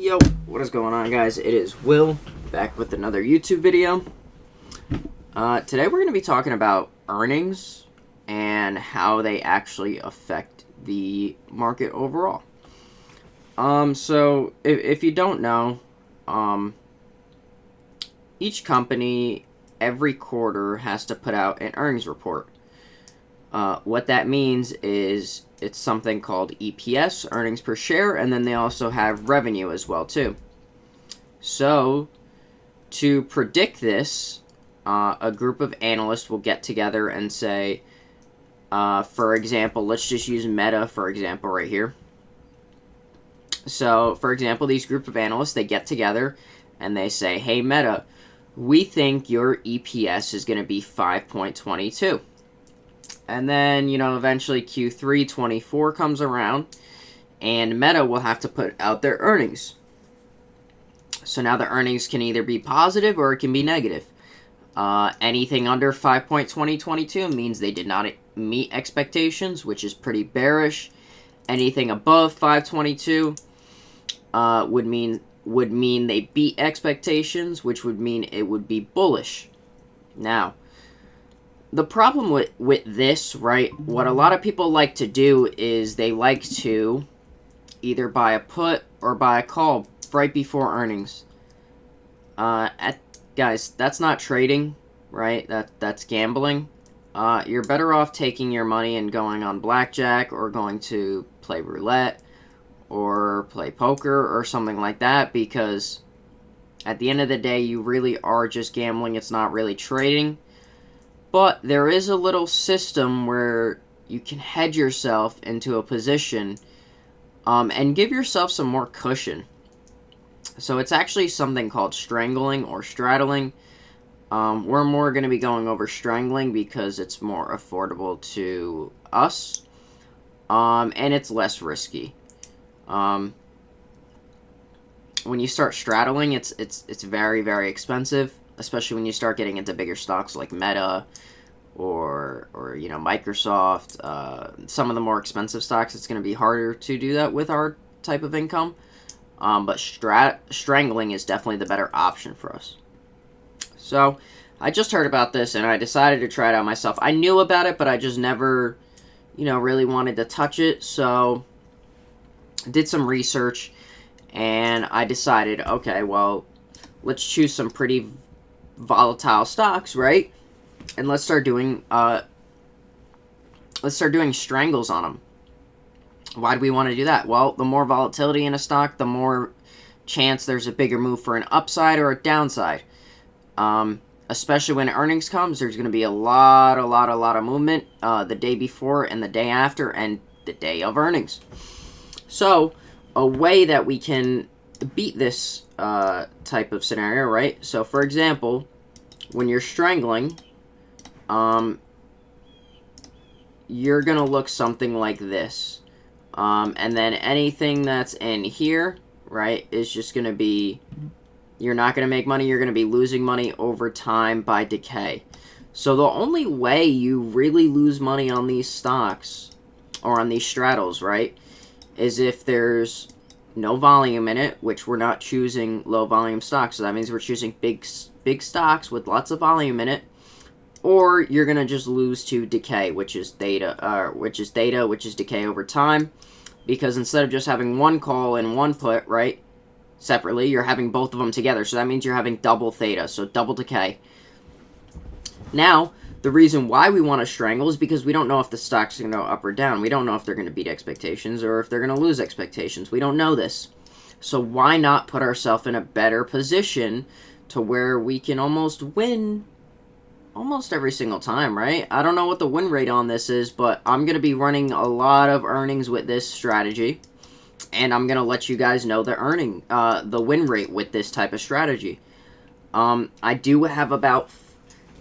Yo, what is going on, guys? It is Will, back with another YouTube video. Today we're going to be talking about earnings and how they actually affect the market overall. So if you don't know, each company every quarter has to put out an earnings report. What that means is it's something called EPS, earnings per share, and then they also have revenue as well too. So to predict this, a group of analysts will get together and say, for example, let's just use Meta for example right here. So for example, these group of analysts, they get together and they say, hey Meta, we think your EPS is going to be 5.22. And then, eventually Q3 24 comes around, and Meta will have to put out their earnings. So now the earnings can either be positive or it can be negative. Anything under 5.2022 means they did not meet expectations, which is pretty bearish. Anything above 522 would mean they beat expectations, which would mean it would be bullish. Now, the problem with this, right, what a lot of people like to do is they like to either buy a put or buy a call right before earnings. Guys, that's not trading, right? That's gambling. You're better off taking your money and going on blackjack or going to play roulette or play poker or something like that, because at the end of the day, you really are just gambling. It's not really trading. But there is a little system where you can hedge yourself into a position and give yourself some more cushion. So it's actually something called strangling or straddling. We're more going to be going over strangling because it's more affordable to us, and it's less risky. When you start straddling, it's very, very expensive, especially when you start getting into bigger stocks like Meta or Microsoft. Some of the more expensive stocks, it's going to be harder to do that with our type of income. But strangling is definitely the better option for us. So I just heard about this and I decided to try it out myself. I knew about it, but I just never, really wanted to touch it. So I did some research and I decided, okay, well, let's choose some pretty volatile stocks, right? And let's start doing strangles on them. Why do we want to do that? Well, the more volatility in a stock, the more chance there's a bigger move for an upside or a downside. Especially when earnings comes, there's going to be a lot of movement the day before and the day after and the day of earnings. So a way that we can beat this type of scenario, right? So for example, when you're strangling, you're gonna look something like this, and then anything that's in here, right, is just gonna be, you're not gonna make money, you're gonna be losing money over time by decay. So the only way you really lose money on these stocks or on these straddles, right, is if there's no volume in it, which we're not choosing low volume stocks, so that means we're choosing big stocks with lots of volume in it, or you're gonna just lose to decay, which is theta, which is decay over time, because instead of just having one call and one put, right, separately, you're having both of them together, so that means you're having double theta, so double decay. Now, the reason why we want to strangle is because we don't know if the stock's going to go up or down. We don't know if they're going to beat expectations or if they're going to lose expectations. We don't know this. So why not put ourselves in a better position to where we can almost win almost every single time, right? I don't know what the win rate on this is, but I'm going to be running a lot of earnings with this strategy, and I'm going to let you guys know the win rate with this type of strategy.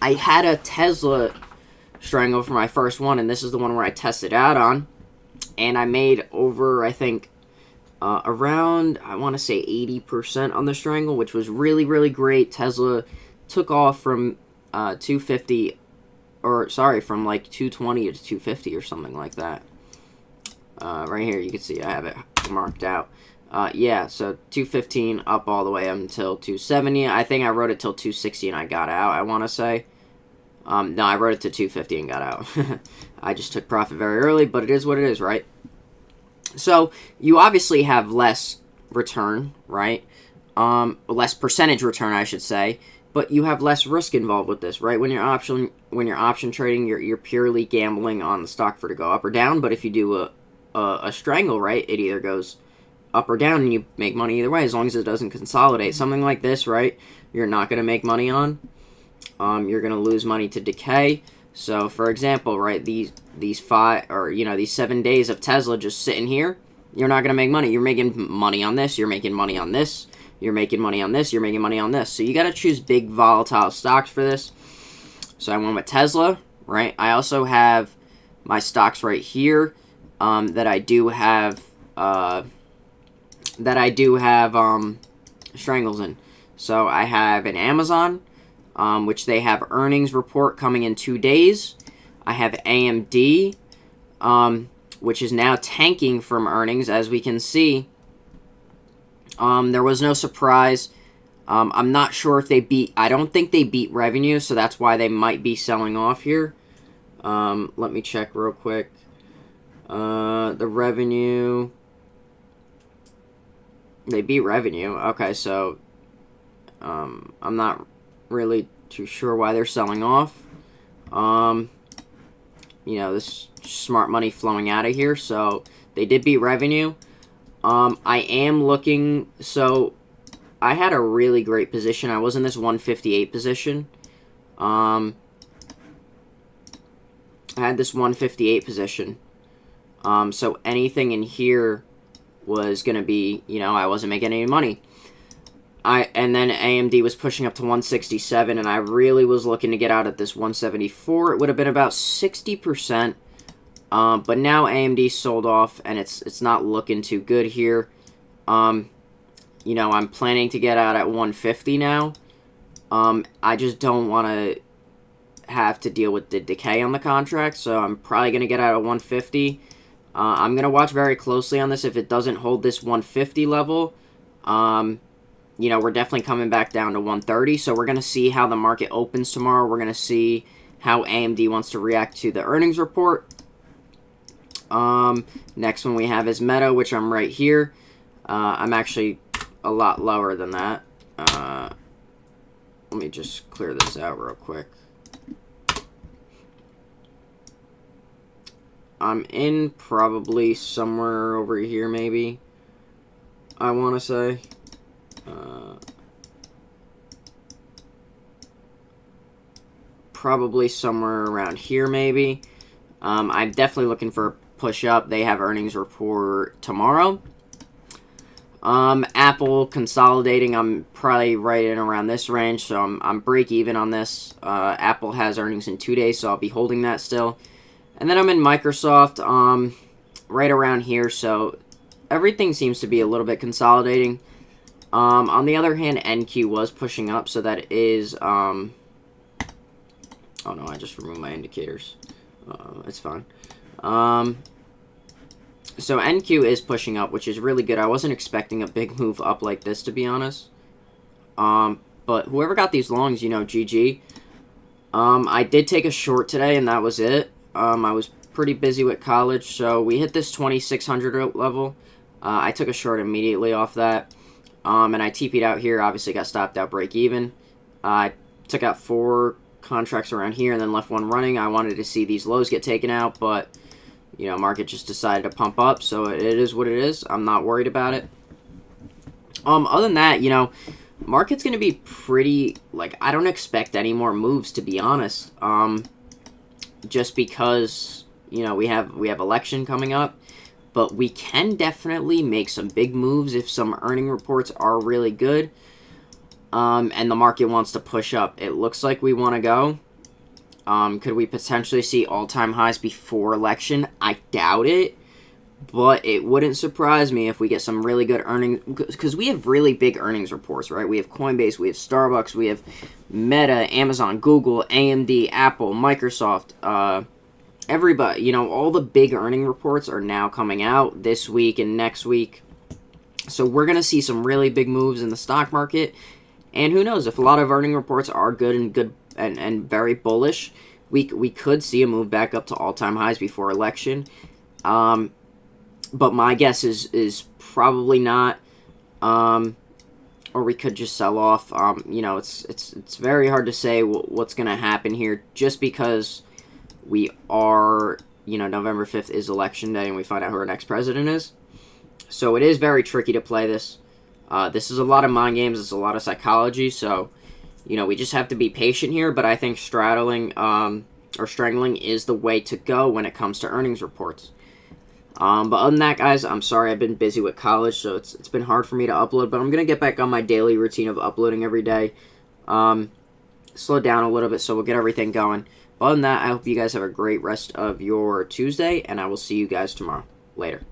I had a Tesla strangle for my first one, and this is the one where I tested out on, and I made over, I think, around, I want to say 80% on the strangle, which was really, really great. Tesla took off from 250, from like 220 to 250 or something like that. Right here, you can see I have it marked out. Yeah, so 215 up all the way until 270. I think I wrote it till 260 and I got out, I want to say. No, I wrote it to 250 and got out. I just took profit very early, but it is what it is, right? So you obviously have less return, right? Less percentage return, I should say, but you have less risk involved with this, right? When you're option trading, you're purely gambling on the stock for to go up or down. But if you do a strangle, right, it either goes up or down, and you make money either way as long as it doesn't consolidate. Something like this, right? You're not going to make money on. You're going to lose money to decay. So, for example, right, these 7 days of Tesla just sitting here, you're not going to make money. You're making money on this. You're making money on this. You're making money on this. You're making money on this. So you got to choose big volatile stocks for this. So I went with Tesla, right? I also have my stocks right here that I do have strangles in. So I have an Amazon, which they have earnings report coming in 2 days. I have AMD, which is now tanking from earnings, as we can see. There was no surprise. I'm not sure if they beat... I don't think they beat revenue, so that's why they might be selling off here. Let me check real quick. The revenue... They beat revenue. Okay, so... I'm not really too sure why they're selling off. This smart money flowing out of here, so they did beat revenue. I am looking, so I had a really great position. I was in this 158 position. I had this 158 position. So anything in here was going to be, I wasn't making any money. And then AMD was pushing up to 167, and I really was looking to get out at this 174. It would have been about 60%. But now AMD sold off, and it's not looking too good here. I'm planning to get out at 150 now. I just don't want to have to deal with the decay on the contract, so I'm probably going to get out at 150. I'm going to watch very closely on this. If it doesn't hold this 150 level, we're definitely coming back down to 130, so we're going to see how the market opens tomorrow. We're going to see how AMD wants to react to the earnings report. Next one we have is Meta, which I'm right here. I'm actually a lot lower than that. Let me just clear this out real quick. I'm in probably somewhere over here, maybe. I want to say. Probably somewhere around here, maybe. I'm definitely looking for a push up. They have earnings report tomorrow. Apple consolidating. I'm probably right in around this range, so I'm break even on this. Apple has earnings in 2 days, so I'll be holding that still. And then I'm in Microsoft, right around here, so everything seems to be a little bit consolidating. On the other hand, NQ was pushing up, so that is, oh no, I just removed my indicators. It's fine. So NQ is pushing up, which is really good. I wasn't expecting a big move up like this, to be honest. But whoever got these longs, GG. I did take a short today, and that was it. I was pretty busy with college, so we hit this 2600 level. I took a short immediately off that. And I TP'd out here, obviously got stopped out break even. I took out 4 contracts around here and then left 1 running. I wanted to see these lows get taken out, but, market just decided to pump up, so it is what it is. I'm not worried about it. Other than that, market's going to be pretty, I don't expect any more moves, to be honest. Just because, we have election coming up. But we can definitely make some big moves if some earning reports are really good. And the market wants to push up. It looks like we want to go. Could we potentially see all-time highs before election? I doubt it. But it wouldn't surprise me if we get some really good earnings. Because we have really big earnings reports, right? We have Coinbase, we have Starbucks, we have Meta, Amazon, Google, AMD, Apple, Microsoft, everybody, all the big earning reports are now coming out this week and next week. So we're going to see some really big moves in the stock market. And who knows, if a lot of earning reports are good and very bullish, we could see a move back up to all-time highs before election. But my guess is probably not. Or we could just sell off. It's very hard to say what's going to happen here, just because we are, November 5th is election day, and we find out who our next president is. So it is very tricky to play this. This is a lot of mind games. It's a lot of psychology. So, we just have to be patient here. But I think straddling or strangling is the way to go when it comes to earnings reports. But other than that, guys, I'm sorry, I've been busy with college, so it's been hard for me to upload, but I'm going to get back on my daily routine of uploading every day. Slow down a little bit, so we'll get everything going. But other than that, I hope you guys have a great rest of your Tuesday, and I will see you guys tomorrow. Later.